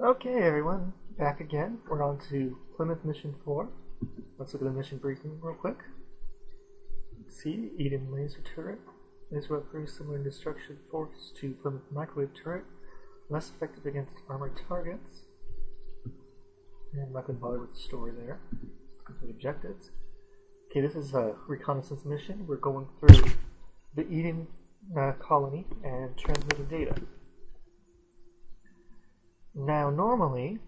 Okay, everyone, back again. We're on to Plymouth Mission 4. Let's look at the mission briefing real quick. Let's see, Eden Laser Turret. Laser weaponry similar in destruction force to Plymouth Microwave Turret. Less effective against armored targets. And I'm not going to bother with the story there. Complete objectives. Okay, this is a reconnaissance mission. We're going through the Eden colony and transmitting data. Now, normally,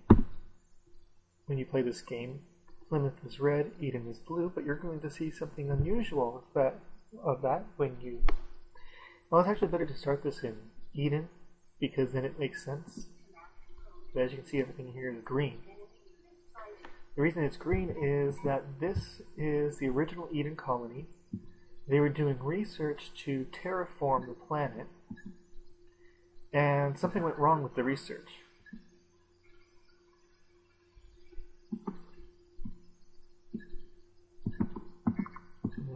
when you play this game, Plymouth is red, Eden is blue, but you're going to see something unusual of that when you... Well, it's actually better to start this in Eden, because then it makes sense. But as you can see, everything here is green. The reason it's green is that this is the original Eden colony. They were doing research to terraform the planet, and something went wrong with the research.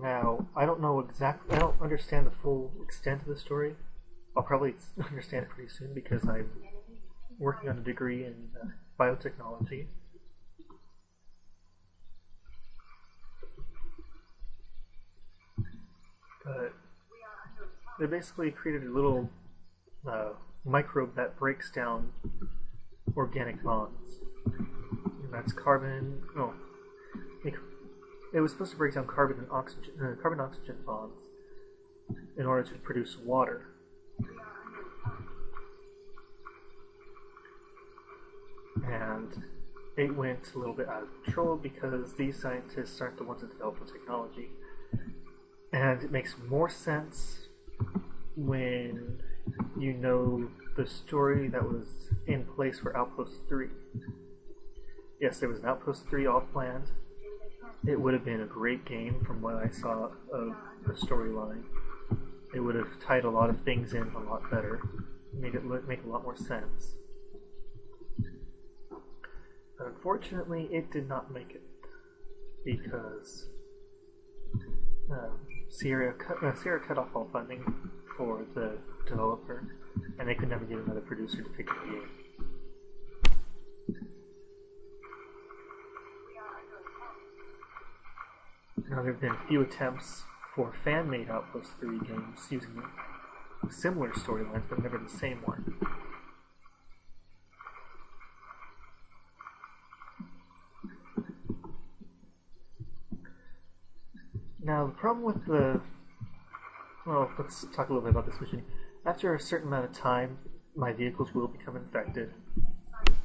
Now, I don't understand the full extent of the story. I'll probably understand it pretty soon because I'm working on a degree in biotechnology. But they basically created a little microbe that breaks down organic bonds. And that's carbon. No, it was supposed to break down carbon and oxygen bonds in order to produce water. And it went a little bit out of control because these scientists aren't the ones that developed the technology. And it makes more sense when you know the story that was in place for Outpost 3. Yes, there was an Outpost 3 all planned. It would have been a great game from what I saw of the storyline. It would have tied a lot of things in a lot better, made it make a lot more sense. But unfortunately, it did not make it because Sierra cut off all funding for the developer, and they could never get another producer to pick up the game. Now, there have been a few attempts for fan-made Outpost 3 games using similar storylines, but never the same one. Now, the problem with well, let's talk a little bit about this mission. After a certain amount of time, my vehicles will become infected.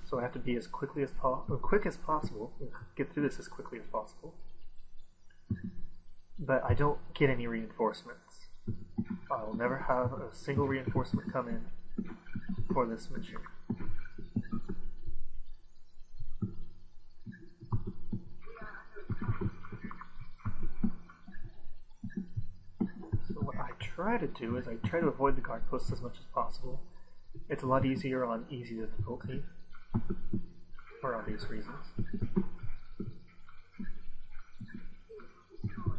So I have to be as quick as possible, get through this as quickly as possible. But I don't get any reinforcements. I will never have a single reinforcement come in for this mission. So what I try to do is I try to avoid the guard posts as much as possible. It's a lot easier on easy difficulty, for obvious reasons.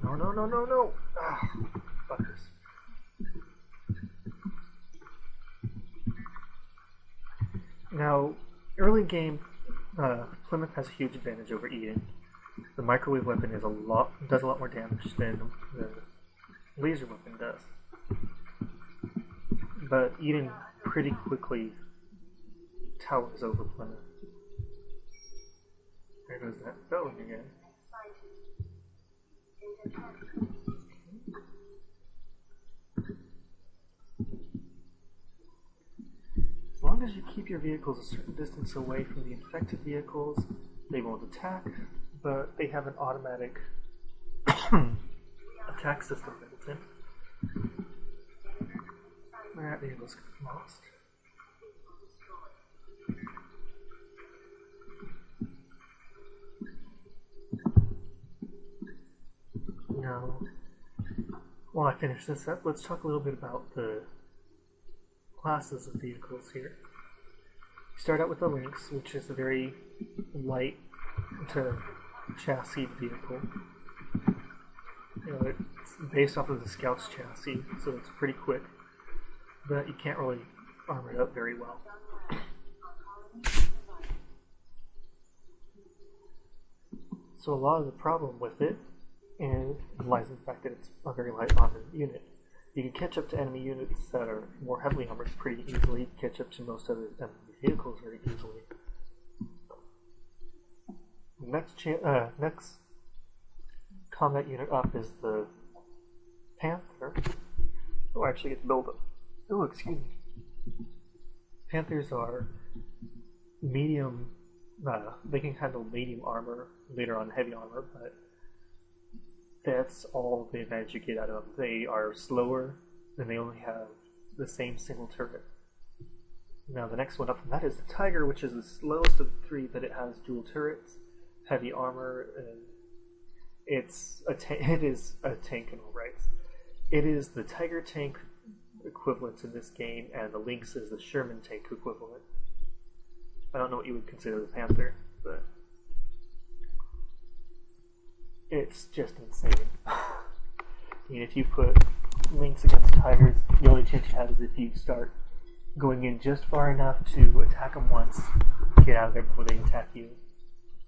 No! Ah, fuckers. Now, early game, Plymouth has a huge advantage over Eden. The microwave weapon does a lot more damage than the laser weapon does. But Eden pretty quickly towers over Plymouth. There goes that spelling again. As long as you keep your vehicles a certain distance away from the infected vehicles, they won't attack, but they have an automatic attack system built in. That vehicle's lost. Now, while I finish this up, let's talk a little bit about the classes of vehicles here. You start out with the Lynx, which is a very light to chassis vehicle. You know, it's based off of the Scout's chassis, so it's pretty quick, but you can't really armor it up very well. So a lot of the problem with it lies in the fact that it's a very light armored unit. You can catch up to enemy units that are more heavily armored pretty easily, catch up to most other enemy vehicles very easily. Next combat unit up is the Panther. Oh, I actually get to build them. Oh, excuse me. Panthers are medium, they can handle medium armor, later on heavy armor, but that's all the advantage you get out of them. They are slower, and they only have the same single turret. Now the next one up from that is the Tiger, which is the slowest of the three, but it has dual turrets, heavy armor, and it is a tank in all rights. It is the Tiger tank equivalent in this game, and the Lynx is the Sherman tank equivalent. I don't know what you would consider the Panther, but it's just insane. I mean, if you put Lynx against Tigers, the only chance you have is if you start going in just far enough to attack them once, get out of there before they attack you,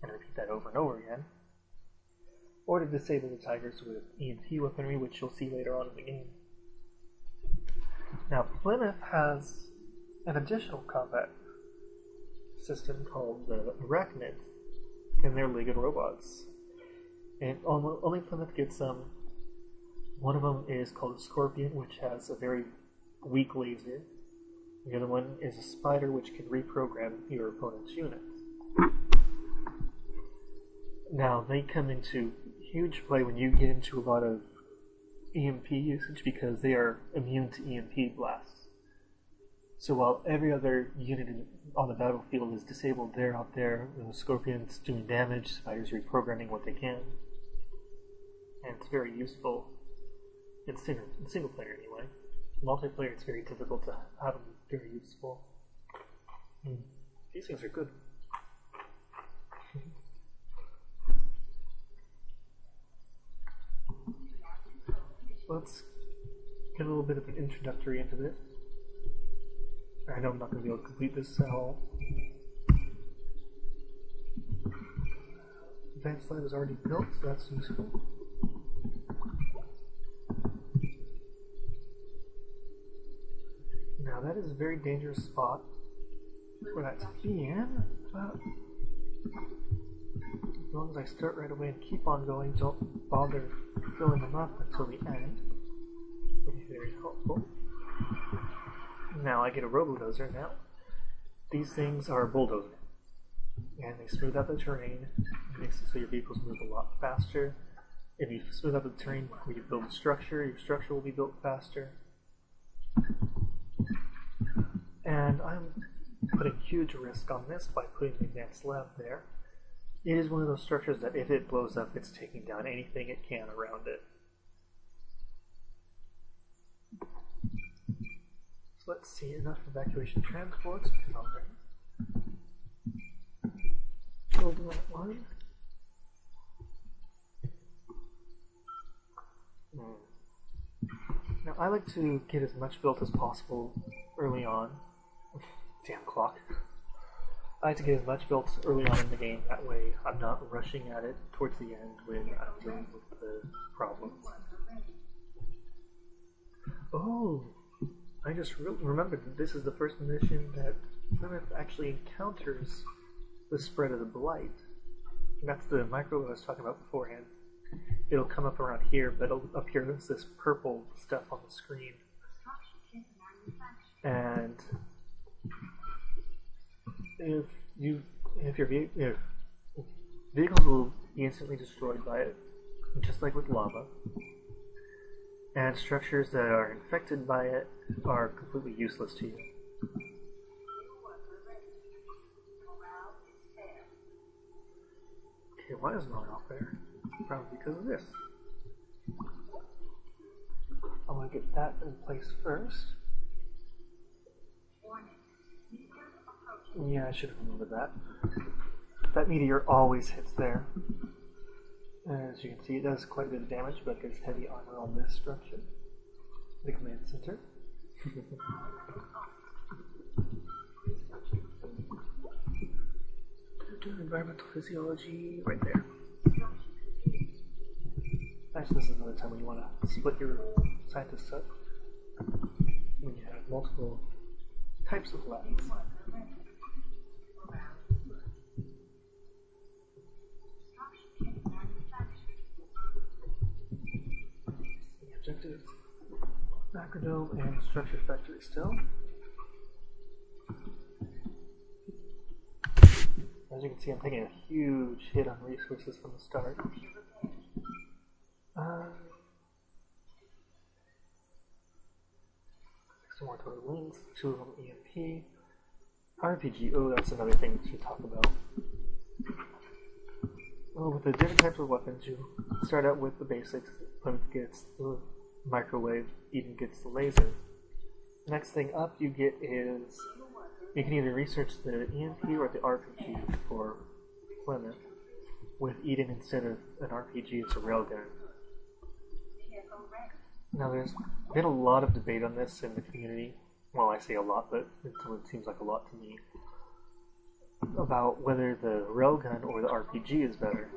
and repeat that over and over again. Or to disable the Tigers with EMP weaponry, which you'll see later on in the game. Now, Plymouth has an additional combat system called the Arachnid in their League of Robots. And only Plymouth gets some. One of them is called a Scorpion, which has a very weak laser. The other one is a Spider, which can reprogram your opponent's units. Now, they come into huge play when you get into a lot of EMP usage because they are immune to EMP blasts. So while every other unit on the battlefield is disabled, they're out there, the Scorpions doing damage, Spiders reprogramming what they can. And it's very useful in single player anyway. Multiplayer, it's very difficult to have them very useful. These things are good. Let's get a little bit of an introductory into this. I know I'm not going to be able to complete this at all. Advanced Lab is already built, so that's useful. Now that is a very dangerous spot for that to be in, but as long as I start right away and keep on going, don't bother filling them up until the end. It'll be very helpful. Now I get a Robodozer now. These things are a bulldozer, and they smooth out the terrain. It makes it so your vehicles move a lot faster. If you smooth out the terrain before you build a structure, your structure will be built faster. And I'm putting huge risk on this by putting the advanced lab there. It is one of those structures that if it blows up, it's taking down anything it can around it. So let's see, enough evacuation transports. Build that one. Now I like to get as much built as possible early on. Damn clock. I like to get as much built early on in the game, that way I'm not rushing at it towards the end when I'm dealing with the problems. Oh, I just remembered that this is the first mission that Plymouth actually encounters the spread of the Blight. And that's the micro I was talking about beforehand. It'll come up around here, but it'll appear as this purple stuff on the screen. And if vehicles will be instantly destroyed by it, just like with lava. And structures that are infected by it are completely useless to you. Okay, why is mine off there? Probably because of this. I'm going to get that in place first. Yeah, I should have remembered that. That meteor always hits there. As you can see, it does quite a bit of damage, but there's heavy armor on this structure. The command center. Environmental physiology, right there. Actually, this is another time when you want to split your scientists up. When you have multiple types of labs. The objectives, macrodome and structure factory still. As you can see, I'm taking a huge hit on resources from the start. Some more total links, 2 of them EMP. RPG, oh, that's another thing to talk about. Well, with the different types of weapons, you start out with the basics. Plymouth gets the microwave, Eden gets the laser. Next thing up you get is, you can either research the EMP or the RPG for Plymouth. With Eden, instead of an RPG, it's a railgun. Now, there's been a lot of debate on this in the community. Well, I say a lot, but it seems like a lot to me. About whether the railgun or the RPG is better.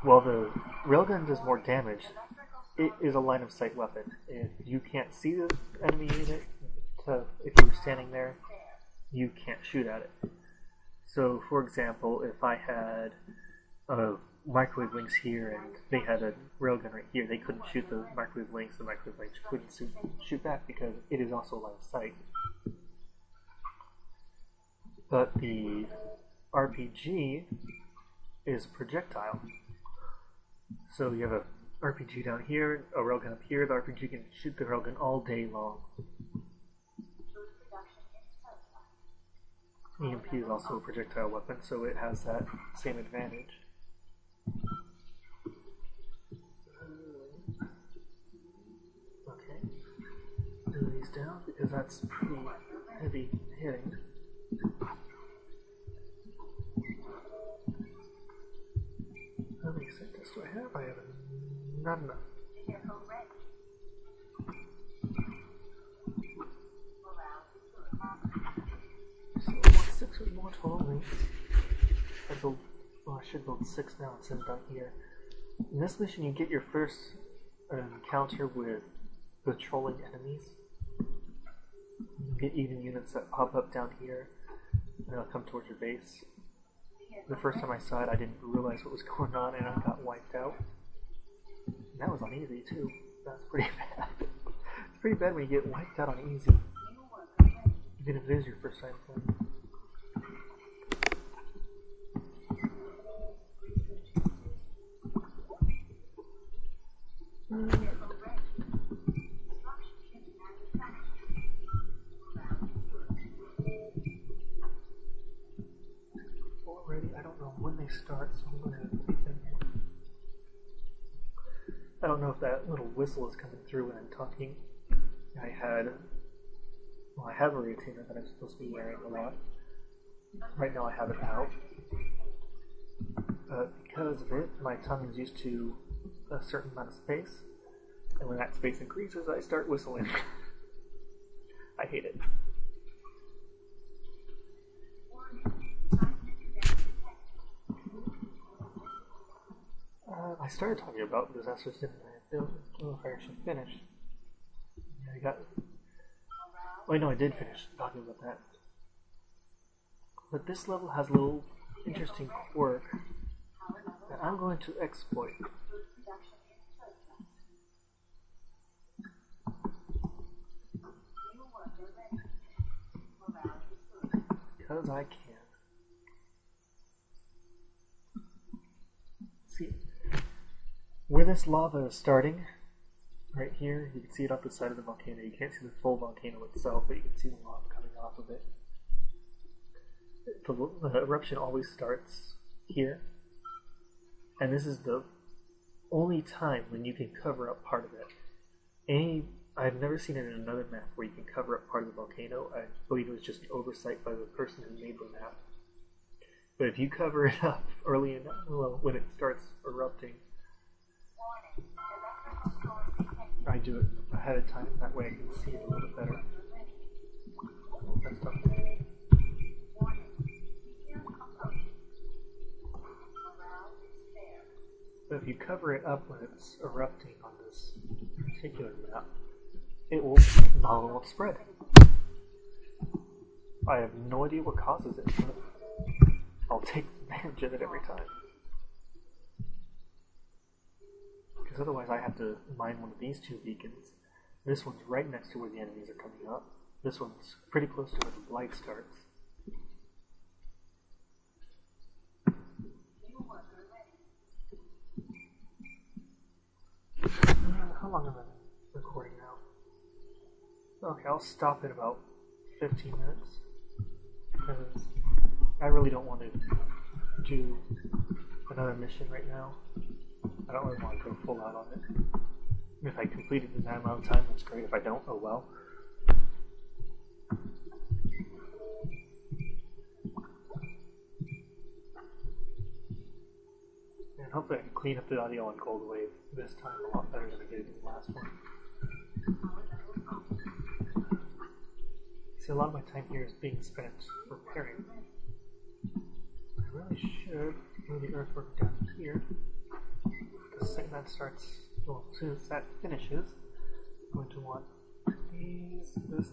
Well, the railgun does more damage. It is a line of sight weapon. If you can't see the enemy unit, if you were standing there, you can't shoot at it. So, for example, if I had microwave links here and they had a railgun right here, they couldn't shoot the microwave links couldn't shoot back because it is also line of sight. But the RPG is projectile. So you have a RPG down here, a railgun up here, the RPG can shoot the railgun all day long. EMP is also a projectile weapon, so it has that same advantage. Okay, move these down because that's pretty heavy hitting. How many scientists do I have? I have not enough. So I want 6 or more total links. I should build 6 now instead of down here. In this mission, you get your first encounter with patrolling enemies. You get even units that pop up down here, and they'll come towards your base. The first time I saw it, I didn't realize what was going on, and I got wiped out. And that was on easy too. That's pretty bad. It's pretty bad when you get wiped out on easy, even if it is your first time playing. Already, I don't know when they start, so I'm going to leave them here. I don't know if that little whistle is coming through when I'm talking. I have a retainer that I'm supposed to be wearing a lot. Right now I have it out. Because of it, my tongue is used to a certain amount of space, and when that space increases, I start whistling. I hate it. I started talking about disasters, didn't I? I don't know if I actually finished. Yeah, well, no, I did finish talking about that. But this level has a little interesting quirk that I'm going to exploit. Because I can. See, where this lava is starting, right here, you can see it up the side of the volcano. You can't see the full volcano itself, but you can see the lava coming off of it. The eruption always starts here, and this is the only time when you can cover up part of it. I've never seen it in another map where you can cover up part of the volcano. I believe it was just an oversight by the person who made the map. But if you cover it up early enough, well, when it starts erupting, I do it ahead of time. That way I can see it a little bit better. That's tough. But if you cover it up when it's erupting on this particular map, it will lava won't spread. I have no idea what causes it, but I'll take advantage of it every time. Because otherwise I have to mine one of these two beacons. This one's right next to where the enemies are coming up. This one's pretty close to where the light starts. How long am I recording now? Okay, I'll stop at about 15 minutes. Because I really don't want to do another mission right now. I don't really want to go full out on it. If I complete it in that amount of time, that's great. If I don't, oh well. And hopefully I can clean up the audio on Gold Wave this time a lot better than I did in the last one. See, a lot of my time here is being spent repairing. I really should move the earthwork down here. The second that starts, well, as soon as that finishes, I'm going to want these, this.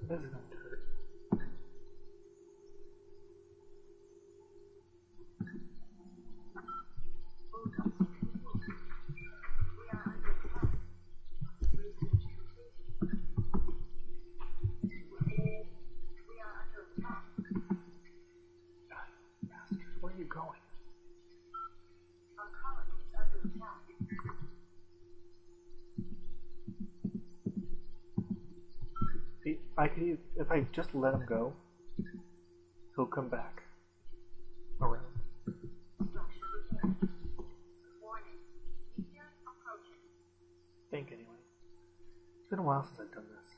This is going to hurt. Where are you going? See, if I just let him go, he'll come back around. Think anyway. It's been a while since I've done this.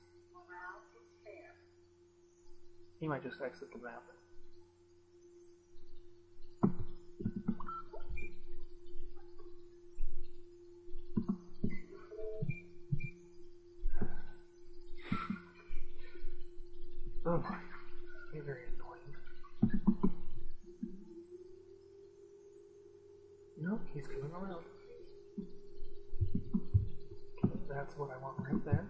He might just exit the map. Oh boy, you're very annoying. No, he's coming around. Okay, that's what I want right there.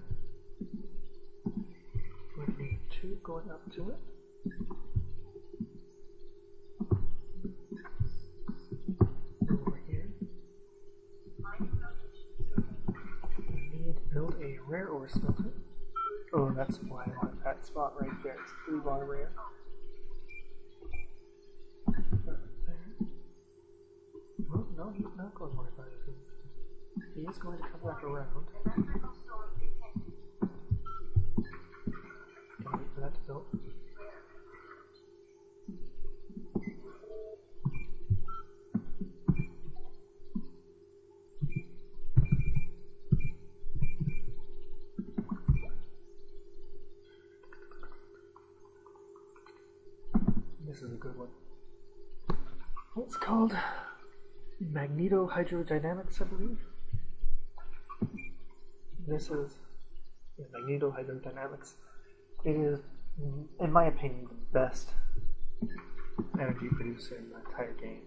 We need two going up to it. Over here. We need to build a rare ore smelter. Oh, that's why I want that spot right there. It's 3-bar rare. Oh, no, he's not going more far. He is going to come back around. Can I wait for that to build? This is a good one. It's called Magnetohydrodynamics, I believe. This is Magnetohydrodynamics. It is, in my opinion, the best energy producer in the entire game.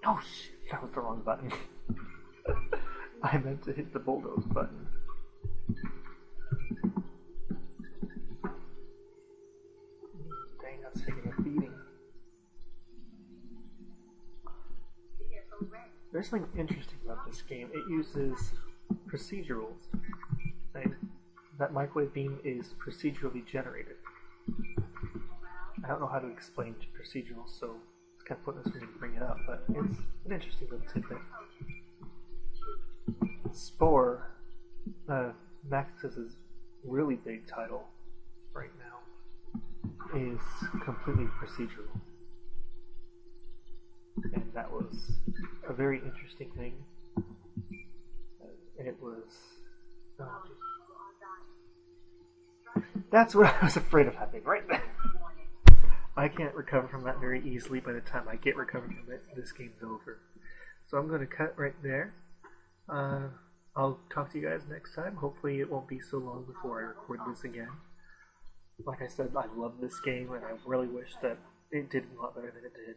Oh shit, that was the wrong button. I meant to hit the bulldoze button. Dang, that's taking a beating. There's something interesting about this game. It uses procedurals. That microwave beam is procedurally generated. I don't know how to explain procedurals, so it's kind of pointless for me to bring it up, but it's an interesting little tidbit. Spore, Maxis's really big title right now, is completely procedural. And that was a very interesting thing. It was... that's what I was afraid of happening right there. I can't recover from that very easily. By the time I get recovered from it, this game's over. So I'm going to cut right there. I'll talk to you guys next time. Hopefully it won't be so long before I record this again. Like I said, I love this game, and I really wish that it did a lot better than it did.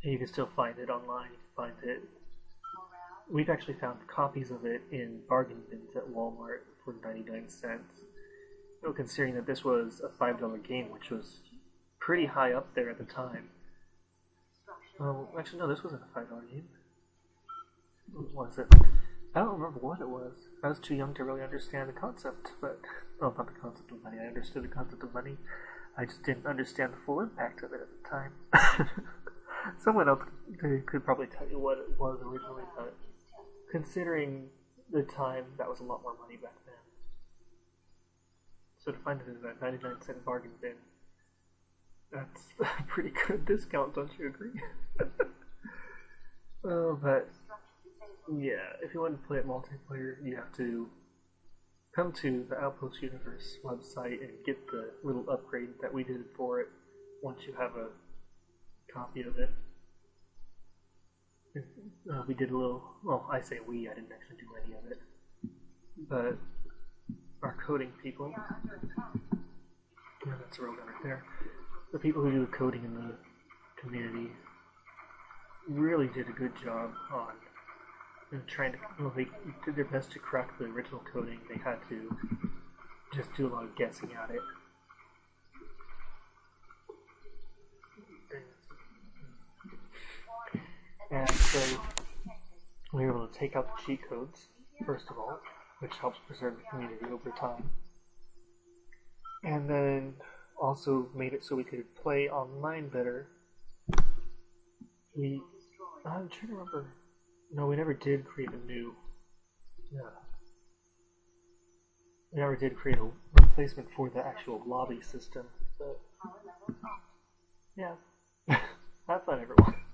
And you can still find it online. You can find it. We've actually found copies of it in bargain bins at Walmart for 99 cents. You know, considering that this was a $5 game, which was pretty high up there at the time. Oh, actually, no, this wasn't a $5 game. What was it? I don't remember what it was. I was too young to really understand the concept, but... well, not the concept of money. I understood the concept of money. I just didn't understand the full impact of it at the time. Someone else could probably tell you what it was originally, but considering the time, that was a lot more money back then. So to find it in that 99-cent bargain bin, that's a pretty good discount, don't you agree? Oh, but yeah, if you want to play it multiplayer, you have to come to the Outpost Universe website and get the little upgrade that we did for it once you have a copy of it. We did a little, well, I say we, I didn't actually do any of it, but our coding people, yeah, that's a real gun right there, the people who do the coding in the community really did a good job on trying to, well, they did their best to crack the original coding. They had to just do a lot of guessing at it. And so we were able to take out the cheat codes, first of all, which helps preserve the community over time. And then also made it so we could play online better. I'm trying to remember. No, we never did create a new. Yeah. We never did create a replacement for the actual lobby system. But yeah. Have fun, everyone.